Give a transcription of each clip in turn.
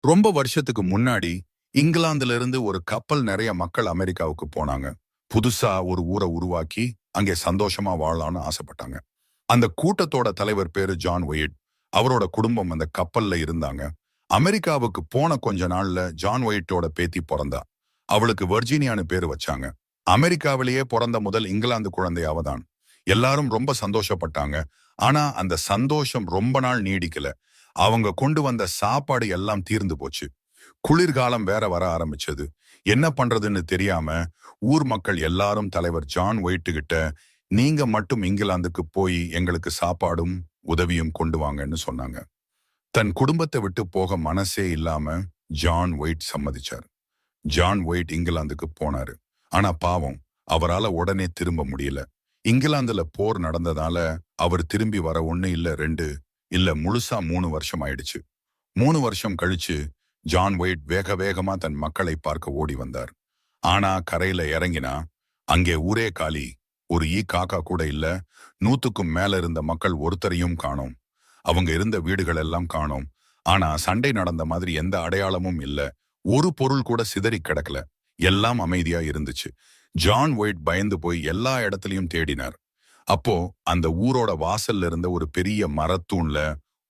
ரொம்ப வருஷத்துக்கு முன்னாடி இங்கிலாந்துல இருந்து ஒரு கப்பல் நிறைய மக்கள் அமெரிக்காவுக்கு போனாங்க. புதுசா ஒரு ஊரை உருவாக்கி அங்கே சந்தோஷமா வாழலாம்னு ஆசைப்பட்டாங்க. அந்த கூட்டத்தோட தலைவர் பேரு ஜான் ஒயிட். அவரோட குடும்பம் அந்த கப்பல்ல இருந்தாங்க. அமெரிக்காவுக்கு போன கொஞ்ச நாள்ல ஜான் ஒயிட்டோட பேத்தி பிறந்தா. அவளுக்கு வர்ஜீனியான்னு பேரு வச்சாங்க. அமெரிக்காவிலேயே பிறந்த முதல் இங்கிலாந்து குழந்தை அவதான். எல்லாரும் ரொம்ப சந்தோஷப்பட்டாங்க. ஆனா அந்த சந்தோஷம் ரொம்ப நாள் நீடிக்கல. அவங்க கொண்டு வந்த சாப்பாடு எல்லாம் தீர்ந்து போச்சு. குளிர்காலம் வேற வர ஆரம்பிச்சது. என்ன பண்றதுன்னு தெரியாம ஊர் மக்கள் எல்லாரும் தலைவர் ஜான் ஒயிட்டு கிட்ட, நீங்க மட்டும் இங்கிலாந்துக்கு போய் எங்களுக்கு சாப்பாடும் உதவியும் கொண்டு வாங்கன்னு சொன்னாங்க. தன் குடும்பத்தை விட்டு போக மனசே இல்லாம ஜான் ஒயிட் சம்மதிச்சார். ஜான் ஒயிட் இங்கிலாந்துக்கு போனாரு. ஆனா பாவம், அவரால உடனே திரும்ப முடியல. இங்கிலாந்துல போர் நடந்ததால அவர் திரும்பி வர 1 இல்ல 2 இல்ல முழுசா 3 வருஷம் ஆயிடுச்சு. 3 வருஷம் கழிச்சு ஜான் ஒயிட் வேக வேகமா தன் மக்களை பார்க்க ஓடி வந்தார். ஆனா கரையில இறங்கினா அங்கே ஊரே காலி. ஒரு காக்கா கூட இல்ல. 100க்கும் மேல இருந்த மக்கள் ஒருத்தரையும் காணோம். அவங்க இருந்த வீடுகள் எல்லாம் காணோம். ஆனா சண்டை நடந்த மாதிரி எந்த அடையாளமும் இல்ல. ஒரு பொருள் கூட சிதறி கிடக்கல. எல்லாம் அமைதியா இருந்துச்சு. ஜான் ஒயிட் பயந்து போய் எல்லா இடத்துலயும் தேடினார். அப்போ அந்த ஊரோட வாசல்ல இருந்த ஒரு பெரிய மரத்தூண்ல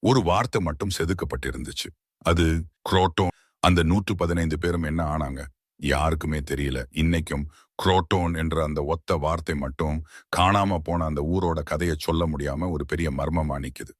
ஒரு வார்த்தை மட்டும் செதுக்கப்பட்டிருந்துச்சு. அது குரோட்டோன். அந்த 115 பேரும் என்ன ஆனாங்க யாருக்குமே தெரியல. இன்னைக்கும் குரோட்டோன் என்ற அந்த ஒத்த வார்த்தை மட்டும் காணாம போன அந்த ஊரோட கதையை சொல்ல முடியாம ஒரு பெரிய மர்மமா நிக்குது.